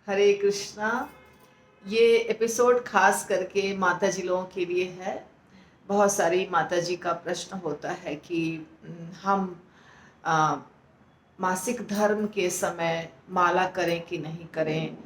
हरे कृष्णा। ये एपिसोड खास करके माता जी लोगों के लिए है। बहुत सारी माता जी का प्रश्न होता है कि हम आ, मासिक धर्म के समय माला करें कि नहीं करें,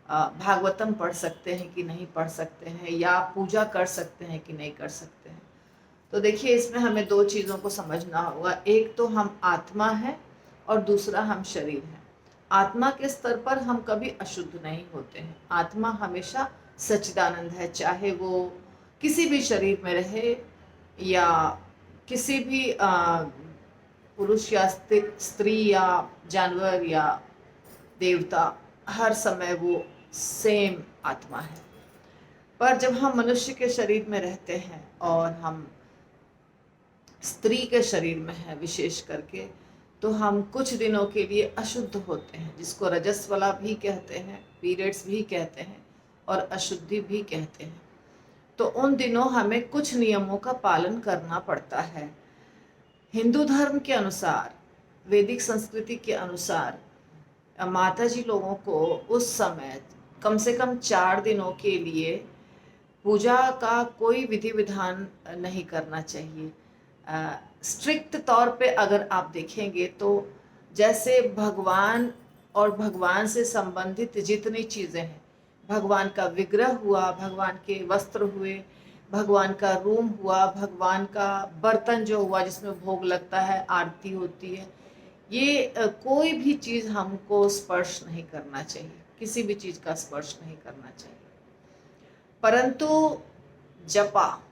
भागवतम पढ़ सकते हैं कि नहीं पढ़ सकते हैं, या पूजा कर सकते हैं कि नहीं कर सकते हैं। तो देखिए, इसमें हमें दो चीज़ों को समझना होगा। एक तो हम आत्मा है और दूसरा हम शरीर है। आत्मा के स्तर पर हम कभी अशुद्ध नहीं होते हैं। आत्मा हमेशा सच्चिदानंद है, चाहे वो किसी भी शरीर में रहे या किसी भी पुरुष या स्त्री या जानवर या देवता, हर समय वो सेम आत्मा है। पर जब हम मनुष्य के शरीर में रहते हैं और हम स्त्री के शरीर में है विशेष करके, तो हम कुछ दिनों के लिए अशुद्ध होते हैं, जिसको रजस्वला भी कहते हैं, पीरियड्स भी कहते हैं और अशुद्धि भी कहते हैं। तो उन दिनों हमें कुछ नियमों का पालन करना पड़ता है। हिंदू धर्म के अनुसार, वैदिक संस्कृति के अनुसार, माता जी लोगों को उस समय कम से कम 4 दिनों के लिए पूजा का कोई विधि विधान नहीं करना चाहिए। स्ट्रिक्ट तौर पे अगर आप देखेंगे तो जैसे भगवान और भगवान से संबंधित जितनी चीज़ें हैं, भगवान का विग्रह हुआ, भगवान के वस्त्र हुए, भगवान का रूम हुआ, भगवान का बर्तन जो हुआ जिसमें भोग लगता है, आरती होती है, ये कोई भी चीज़ हमको स्पर्श नहीं करना चाहिए, किसी भी चीज़ का स्पर्श नहीं करना चाहिए। परंतु जपा,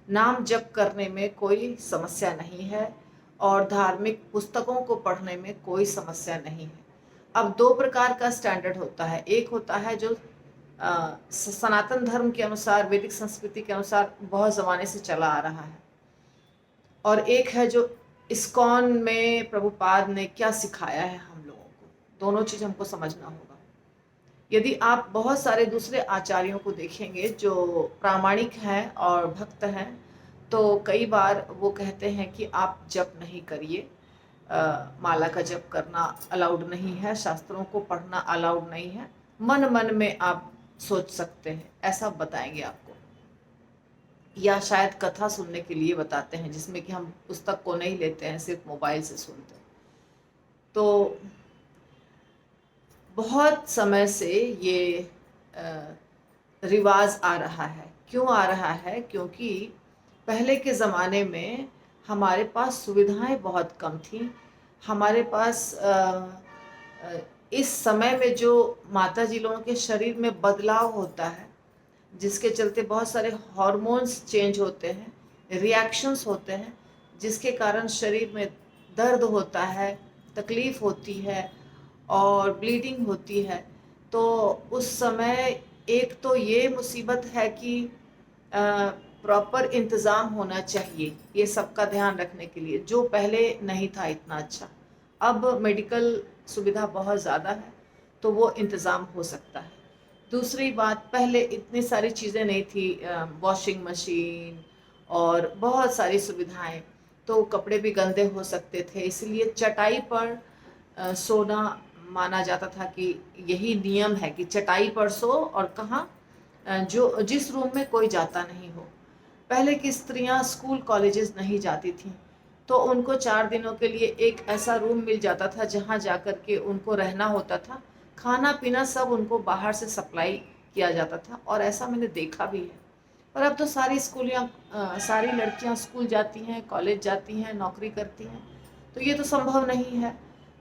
नाम जप करने में कोई समस्या नहीं है और धार्मिक पुस्तकों को पढ़ने में कोई समस्या नहीं है। अब दो प्रकार का स्टैंडर्ड होता है। एक होता है जो सनातन धर्म के अनुसार, वैदिक संस्कृति के अनुसार बहुत ज़माने से चला आ रहा है, और एक है जो इस्कॉन में प्रभुपाद ने क्या सिखाया है हम लोगों को। दोनों चीज़ हमको समझना होगा। यदि आप बहुत सारे दूसरे आचार्यों को देखेंगे जो प्रामाणिक हैं और भक्त हैं, तो कई बार वो कहते हैं कि आप जप नहीं करिए, माला का जप करना अलाउड नहीं है, शास्त्रों को पढ़ना अलाउड नहीं है, मन मन में आप सोच सकते हैं, ऐसा बताएंगे आपको। या शायद कथा सुनने के लिए बताते हैं, जिसमें कि हम पुस्तक को नहीं लेते हैं, सिर्फ मोबाइल से सुनते हैं। तो बहुत समय से ये रिवाज आ रहा है। क्यों आ रहा है? क्योंकि पहले के ज़माने में हमारे पास सुविधाएं बहुत कम थी। हमारे पास इस समय में जो माता जी लोगों के शरीर में बदलाव होता है, जिसके चलते बहुत सारे हार्मोन्स चेंज होते हैं, रिएक्शंस होते हैं, जिसके कारण शरीर में दर्द होता है, तकलीफ़ होती है और ब्लीडिंग होती है। तो उस समय एक तो ये मुसीबत है कि प्रॉपर इंतज़ाम होना चाहिए ये सबका ध्यान रखने के लिए, जो पहले नहीं था इतना अच्छा। अब मेडिकल सुविधा बहुत ज़्यादा है, तो वो इंतज़ाम हो सकता है। दूसरी बात, पहले इतनी सारी चीज़ें नहीं थी, वॉशिंग मशीन और बहुत सारी सुविधाएं, तो कपड़े भी गंदे हो सकते थे, इसलिए चटाई पर सोना माना जाता था कि यही नियम है कि चटाई पर सो, और कहाँ, जो जिस रूम में कोई जाता नहीं हो। पहले की स्त्रियां स्कूल कॉलेजेस नहीं जाती थीं, तो उनको 4 दिनों के लिए एक ऐसा रूम मिल जाता था जहां जाकर के उनको रहना होता था। खाना पीना सब उनको बाहर से सप्लाई किया जाता था, और ऐसा मैंने देखा भी है। पर अब तो सारी लड़कियां स्कूल जाती हैं, कॉलेज जाती हैं, नौकरी करती हैं, तो ये तो संभव नहीं है।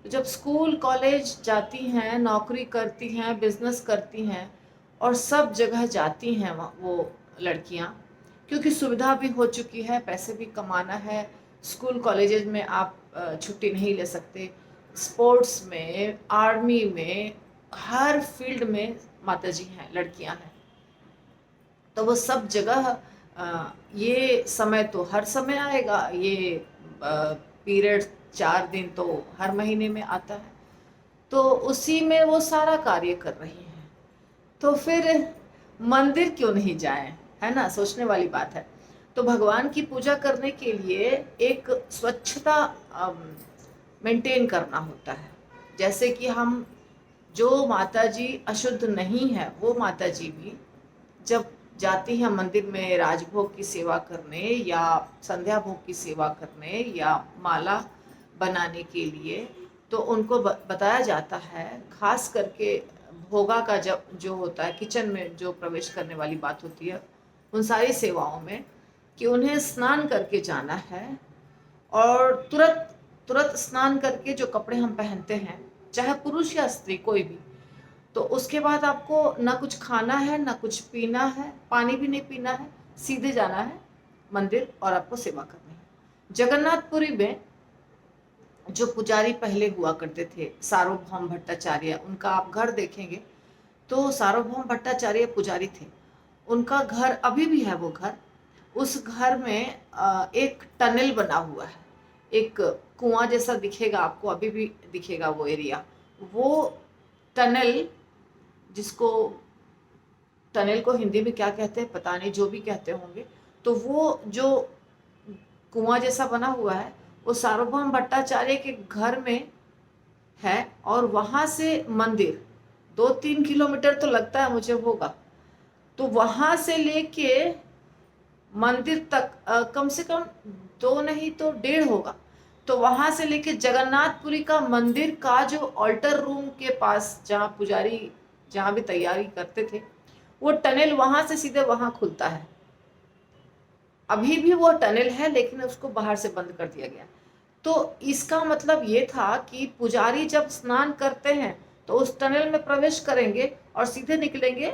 तो जब स्कूल कॉलेज जाती हैं, नौकरी करती हैं, बिजनेस करती हैं और सब जगह जाती हैं वो लड़कियां, क्योंकि सुविधा भी हो चुकी है, पैसे भी कमाना है। स्कूल कॉलेजेस में आप छुट्टी नहीं ले सकते, स्पोर्ट्स में, आर्मी में, हर फील्ड में माताजी हैं, लड़कियां हैं। तो वो सब जगह ये समय तो हर समय आएगा, ये पीरियड 4 दिन तो हर महीने में आता है, तो उसी में वो सारा कार्य कर रही हैं। तो फिर मंदिर क्यों नहीं जाएं, है ना? सोचने वाली बात है। तो भगवान की पूजा करने के लिए एक स्वच्छता मेंटेन करना होता है। जैसे कि हम जो माता जी अशुद्ध नहीं है वो माता जी भी जब जाती हैं मंदिर में राजभोग की सेवा करने या संध्या भोग की सेवा करने या माला बनाने के लिए, तो उनको बताया जाता है, खास करके भोगा का जब जो होता है, किचन में जो प्रवेश करने वाली बात होती है उन सारी सेवाओं में, कि उन्हें स्नान करके जाना है। और तुरंत तुरंत स्नान करके जो कपड़े हम पहनते हैं, चाहे पुरुष या स्त्री कोई भी, तो उसके बाद आपको ना कुछ खाना है ना कुछ पीना है, पानी भी नहीं पीना है, सीधे जाना है मंदिर और आपको सेवा करनी है। जगन्नाथपुरी में जो पुजारी पहले हुआ करते थे, सार्वभौम भट्टाचार्य, उनका आप घर देखेंगे तो सार्वभौम भट्टाचार्य पुजारी थे। उनका घर अभी भी है वो घर। उस घर में एक टनल बना हुआ है, एक कुआं जैसा दिखेगा आपको, अभी भी दिखेगा वो एरिया। वो टनल, जिसको टनल को हिंदी में क्या कहते हैं पता नहीं, जो भी कहते होंगे, तो वो जो कुआं जैसा बना हुआ है वो सार्वभौम भट्टाचार्य के घर में है। और वहां से मंदिर 2-3 किलोमीटर तो लगता है मुझे होगा, तो वहां से लेके मंदिर तक कम से कम 2 नहीं तो 1.5 होगा। तो वहां से लेके जगन्नाथपुरी का मंदिर का जो ऑल्टर रूम के पास, जहाँ पुजारी जहाँ भी तैयारी करते थे, वो टनल वहां से सीधे वहां खुलता है। अभी भी वो टनल है लेकिन उसको बाहर से बंद कर दिया गया। तो इसका मतलब ये था कि पुजारी जब स्नान करते हैं तो उस टनल में प्रवेश करेंगे और सीधे निकलेंगे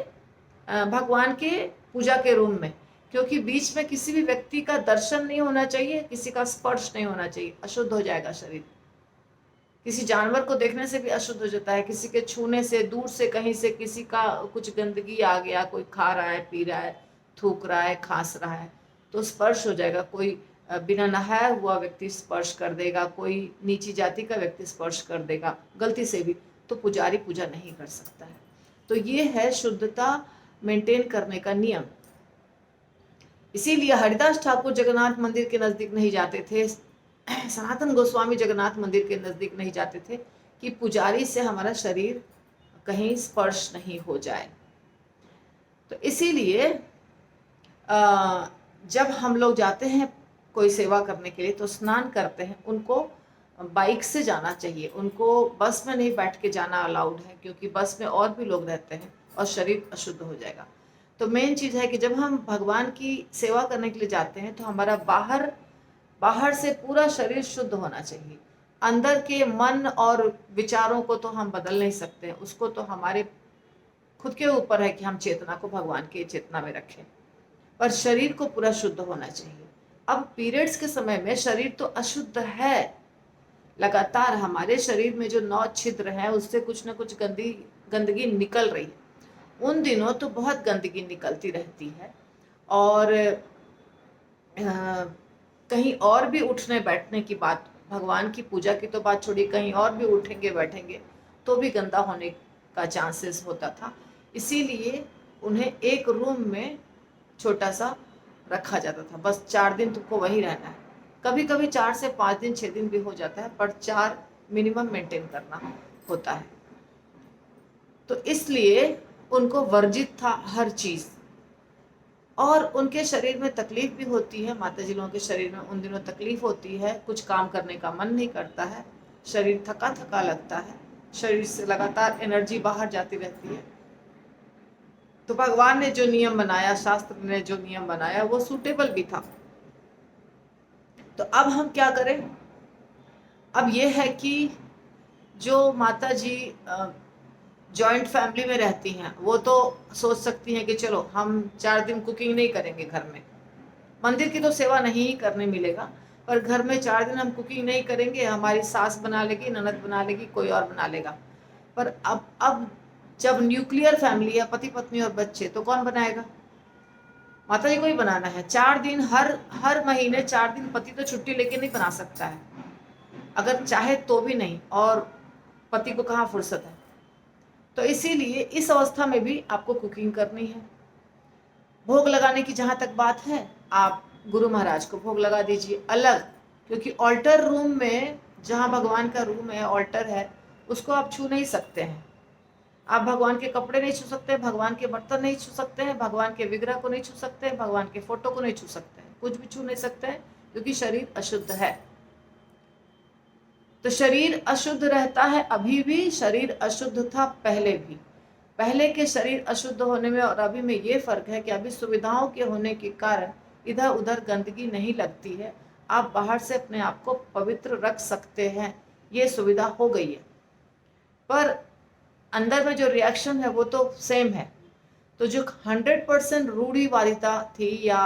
भगवान के पूजा के रूम में, क्योंकि बीच में किसी भी व्यक्ति का दर्शन नहीं होना चाहिए, किसी का स्पर्श नहीं होना चाहिए, अशुद्ध हो जाएगा शरीर। किसी जानवर को देखने से भी अशुद्ध हो जाता है, किसी के छूने से, दूर से कहीं से किसी का कुछ गंदगी आ गया, कोई खा रहा है, पी रहा है, थूक रहा है, खांस रहा है, तो स्पर्श हो जाएगा। कोई बिना नहाया हुआ व्यक्ति स्पर्श कर देगा, कोई नीची जाति का व्यक्ति स्पर्श कर देगा गलती से भी, तो पुजारी पूजा नहीं कर सकता है। तो ये है शुद्धता मेंटेन करने का नियम। इसीलिए हरिदास ठाकुर जगन्नाथ मंदिर के नजदीक नहीं जाते थे, सनातन गोस्वामी जगन्नाथ मंदिर के नजदीक नहीं जाते थे, कि पुजारी से हमारा शरीर कहीं स्पर्श नहीं हो जाए। तो इसीलिए जब हम लोग जाते हैं कोई सेवा करने के लिए तो स्नान करते हैं, उनको बाइक से जाना चाहिए, उनको बस में नहीं बैठ के जाना अलाउड है, क्योंकि बस में और भी लोग रहते हैं और शरीर अशुद्ध हो जाएगा। तो मेन चीज़ है कि जब हम भगवान की सेवा करने के लिए जाते हैं तो हमारा बाहर से पूरा शरीर शुद्ध होना चाहिए। अंदर के मन और विचारों को तो हम बदल नहीं सकते हैं, उसको तो हमारे खुद के ऊपर है कि हम चेतना को भगवान की चेतना में रखें, पर शरीर को पूरा शुद्ध होना चाहिए। अब पीरियड्स के समय में शरीर तो अशुद्ध है, लगातार हमारे शरीर में जो 9 छिद्र हैं उससे कुछ ना कुछ गंदगी निकल रही है। उन दिनों तो बहुत गंदगी निकलती रहती है, और कहीं और भी उठने बैठने की बात, भगवान की पूजा की तो बात छोड़िए, कहीं और भी उठेंगे बैठेंगे तो भी गंदा होने का चांसेस होता था। इसीलिए उन्हें एक रूम में छोटा सा रखा जाता था, बस 4 दिन तुमको वही रहना है। कभी कभी 4 से 5 दिन 6 दिन भी हो जाता है, पर 4 मिनिमम मेंटेन करना होता है। तो इसलिए उनको वर्जित था हर चीज़, और उनके शरीर में तकलीफ भी होती है। माता जी लोगों के शरीर में उन दिनों तकलीफ होती है, कुछ काम करने का मन नहीं करता है, शरीर थका थका लगता है, शरीर से लगातार एनर्जी बाहर जाती रहती है। तो भगवान ने जो नियम बनाया, शास्त्र ने जो नियम बनाया, वो सूटेबल भी था। तो अब हम क्या करें? अब ये है कि जो माता जी जॉइंट फैमिली में रहती हैं वो तो सोच सकती हैं कि चलो हम 4 दिन कुकिंग नहीं करेंगे घर में, मंदिर की तो सेवा नहीं करने मिलेगा, पर घर में 4 दिन हम कुकिंग नहीं करेंगे, हमारी सास बना लेगी, ननद बना लेगी, कोई और बना लेगा। पर अब जब न्यूक्लियर फैमिली है, पति पत्नी और बच्चे, तो कौन बनाएगा? माता जी को ही बनाना है। 4 दिन हर महीने 4 दिन पति तो छुट्टी लेके नहीं बना सकता है, अगर चाहे तो भी नहीं, और पति को कहाँ फुर्सत है। तो इसीलिए इस अवस्था में भी आपको कुकिंग करनी है। भोग लगाने की जहाँ तक बात है, आप गुरु महाराज को भोग लगा दीजिए अलग, क्योंकि ऑल्टर रूम में, जहाँ भगवान का रूम है, ऑल्टर है, उसको आप छू नहीं सकते हैं। आप भगवान के कपड़े नहीं छू सकते, भगवान के बर्तन नहीं छू सकते हैं, भगवान के विग्रह को नहीं छू सकते, भगवान के फोटो को नहीं छू सकते हैं, कुछ भी छू नहीं सकते हैं, क्योंकि शरीर अशुद्ध है। तो शरीर अशुद्ध रहता है अभी भी, शरीर अशुद्ध था पहले भी। पहले के शरीर अशुद्ध होने में और अभी में ये फर्क है कि अभी सुविधाओं के होने के कारण इधर उधर गंदगी नहीं लगती है, आप बाहर से अपने आप को पवित्र रख सकते हैं, ये सुविधा हो गई है। पर अंदर में जो रिएक्शन है वो तो सेम है। तो जो 100% रूढ़िवादिता थी या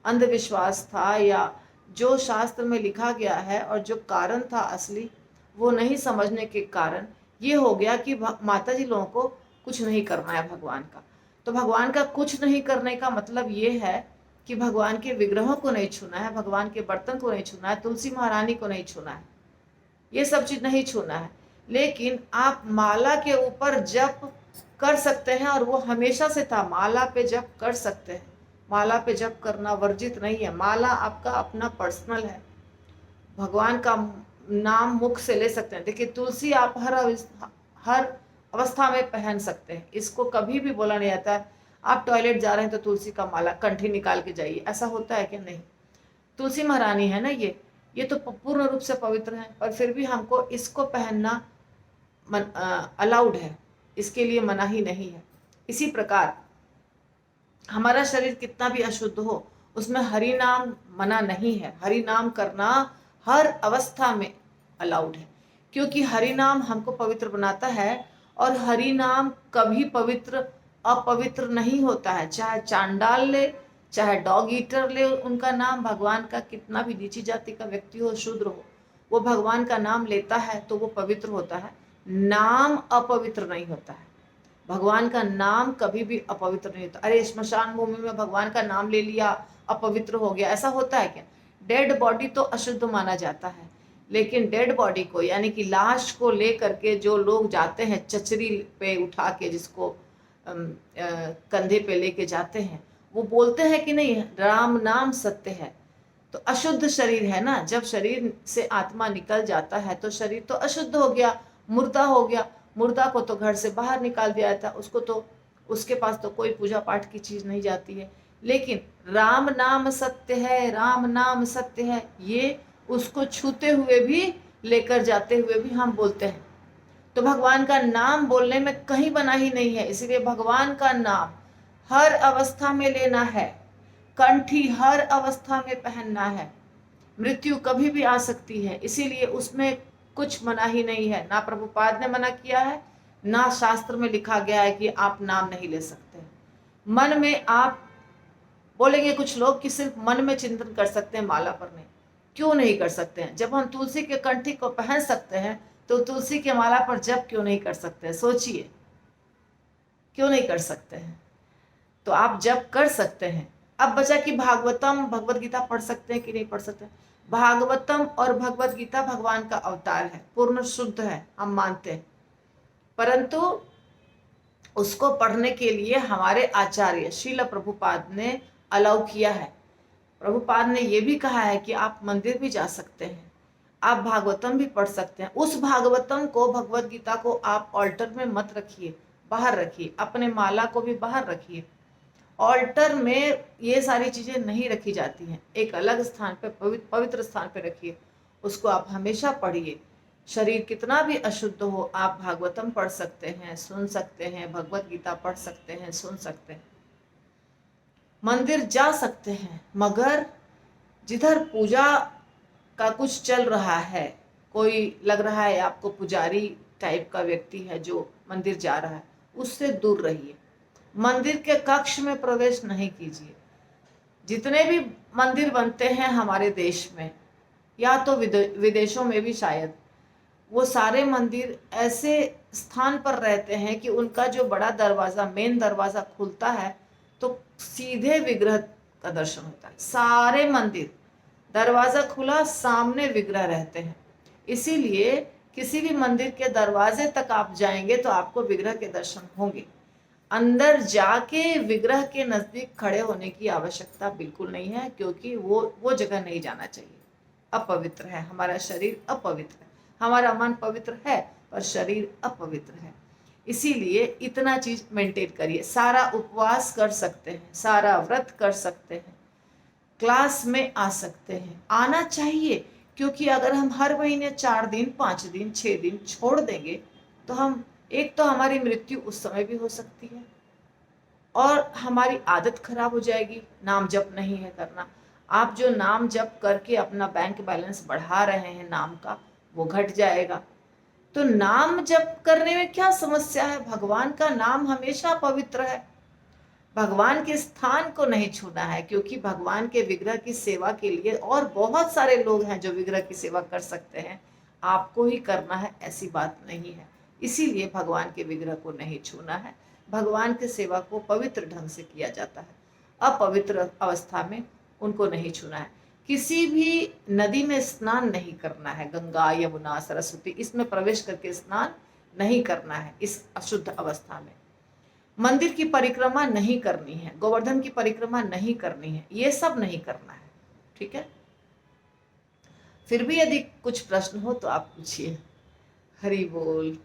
अंधविश्वास था या जो शास्त्र में लिखा गया है और जो कारण था असली, वो नहीं समझने के कारण ये हो गया कि माता जी लोगों को कुछ नहीं करना है भगवान का। तो भगवान का कुछ नहीं करने का मतलब ये है कि भगवान के विग्रहों को नहीं छूना है, भगवान के बर्तन को नहीं छूना है, तुलसी महारानी को नहीं छूना है, ये सब चीज नहीं छूना है। लेकिन आप माला के ऊपर जप कर सकते हैं, और वो हमेशा से था, माला पे जप कर सकते हैं। माला पे जप करना वर्जित नहीं है, माला आपका अपना पर्सनल है, भगवान का नाम मुख से ले सकते हैं। देखिए तुलसी आप हर अवस्था में पहन सकते हैं, इसको कभी भी बोला नहीं जाता है आप टॉयलेट जा रहे हैं तो तुलसी का माला कंठी निकाल के जाइए, ऐसा होता है कि नहीं। तुलसी महारानी है ना ये तो पूर्ण रूप से पवित्र है, पर फिर भी हमको इसको पहनना अलाउड है, इसके लिए मना ही नहीं है। इसी प्रकार हमारा शरीर कितना भी अशुद्ध हो, उसमें हरि नाम मना नहीं है, हरि नाम करना हर अवस्था में अलाउड है, क्योंकि हरि नाम हमको पवित्र बनाता है। और हरि नाम कभी पवित्र अपवित्र नहीं होता है, चाहे चांडाल ले, चाहे डॉग ईटर ले, उनका नाम भगवान का, कितना भी नीची जाति का व्यक्ति हो, शूद्र हो, वो भगवान का नाम लेता है तो वो पवित्र होता है, नाम अपवित्र नहीं होता है। भगवान का नाम कभी भी अपवित्र नहीं होता। अरे स्मशान भूमि में भगवान का नाम ले लिया अपवित्र हो गया, ऐसा होता है क्या? डेड बॉडी तो अशुद्ध माना जाता है, लेकिन डेड बॉडी को यानी कि लाश को ले करके जो लोग जाते हैं चचरी पे उठा के, जिसको कंधे पे लेके जाते हैं, वो बोलते हैं कि नहीं राम नाम सत्य है। तो अशुद्ध शरीर है ना, जब शरीर से आत्मा निकल जाता है तो शरीर तो अशुद्ध हो गया, मुर्दा हो गया। मुर्दा को तो घर से बाहर निकाल दिया जाता, उसको तो, उसके पास तो कोई पूजा पाठ की चीज नहीं जाती है। लेकिन राम नाम सत्य है, राम नाम सत्य है, ये उसको छूते हुए भी, लेकर जाते हुए भी हम बोलते हैं। तो भगवान का नाम बोलने में कहीं बना ही नहीं है, इसलिए भगवान का नाम हर अवस्था में लेना है, कंठी हर अवस्था में पहनना है। मृत्यु कभी भी आ सकती है, इसीलिए उसमें कुछ मना ही नहीं है, ना प्रभुपाद ने मना किया है, ना शास्त्र में लिखा गया है कि आप नाम नहीं ले सकते। मन में आप बोलेंगे कुछ लोग कि सिर्फ मन में चिंतन कर सकते हैं, माला पर नहीं। क्यों नहीं कर सकते हैं? जब हम तुलसी के कंठी को पहन सकते हैं तो तुलसी के माला पर जप क्यों नहीं कर सकते हैं? सोचिए, क्यों नहीं कर सकते हैं? तो आप जप कर सकते हैं। अब बचा कि भागवतम भगवत गीता पढ़ सकते हैं कि नहीं पढ़ सकते। भागवतम और भगवत गीता भगवान का अवतार है, पूर्ण शुद्ध है, हम मानते हैं, परंतु उसको पढ़ने के लिए हमारे आचार्य श्रील प्रभुपाद ने अलाउ किया है। प्रभुपाद ने यह भी कहा है कि आप मंदिर भी जा सकते हैं, आप भागवतम भी पढ़ सकते हैं। उस भागवतम को, भगवत गीता को आप ऑल्टर में मत रखिए, बाहर रखिए, अपने माला को भी बाहर रखिए। ऑल्टर में ये सारी चीजें नहीं रखी जाती हैं, एक अलग स्थान पे, पवित्र स्थान पे रखिए, उसको आप हमेशा पढ़िए। शरीर कितना भी अशुद्ध हो, आप भागवतम पढ़ सकते हैं, सुन सकते हैं, भगवत गीता पढ़ सकते हैं, सुन सकते हैं, मंदिर जा सकते हैं। मगर जिधर पूजा का कुछ चल रहा है, कोई लग रहा है आपको पुजारी टाइप का व्यक्ति है जो मंदिर जा रहा है, उससे दूर रहिए। मंदिर के कक्ष में प्रवेश नहीं कीजिए। जितने भी मंदिर बनते हैं हमारे देश में या तो विदेशों में भी शायद, वो सारे मंदिर ऐसे स्थान पर रहते हैं कि उनका जो बड़ा दरवाजा, मेन दरवाजा खुलता है तो सीधे विग्रह का दर्शन होता है। सारे मंदिर दरवाजा खुला, सामने विग्रह रहते हैं, इसीलिए किसी भी मंदिर के दरवाजे तक आप जाएंगे तो आपको विग्रह के दर्शन होंगे। अंदर जाके विग्रह के नजदीक खड़े होने की आवश्यकता बिल्कुल नहीं है, क्योंकि वो जगह नहीं जाना चाहिए, अपवित्र है। हमारा शरीर अपवित्र है, हमारा मन पवित्र है पर शरीर अपवित्र है। इसीलिए इतना चीज मेंटेन करिए। सारा उपवास कर सकते हैं, सारा व्रत कर सकते हैं, क्लास में आ सकते हैं, आना चाहिए। क्योंकि अगर हम हर महीने 4 दिन 5 दिन 6 दिन छोड़ देंगे तो हम, एक तो हमारी मृत्यु उस समय भी हो सकती है और हमारी आदत खराब हो जाएगी। नाम जप नहीं है करना, आप जो नाम जप करके अपना बैंक बैलेंस बढ़ा रहे हैं नाम का, वो घट जाएगा। तो नाम जप करने में क्या समस्या है? भगवान का नाम हमेशा पवित्र है। भगवान के स्थान को नहीं छूना है, क्योंकि भगवान के विग्रह की सेवा के लिए और बहुत सारे लोग हैं जो विग्रह की सेवा कर सकते हैं, आपको ही करना है ऐसी बात नहीं है। इसीलिए भगवान के विग्रह को नहीं छूना है। भगवान की सेवा को पवित्र ढंग से किया जाता है, अपवित्र अवस्था में उनको नहीं छूना है। किसी भी नदी में स्नान नहीं करना है, गंगा यमुना सरस्वती, इसमें प्रवेश करके स्नान नहीं करना है इस अशुद्ध अवस्था में। मंदिर की परिक्रमा नहीं करनी है, गोवर्धन की परिक्रमा नहीं करनी है, ये सब नहीं करना है। ठीक है, फिर भी यदि कुछ प्रश्न हो तो आप पूछिए। हरि बोल।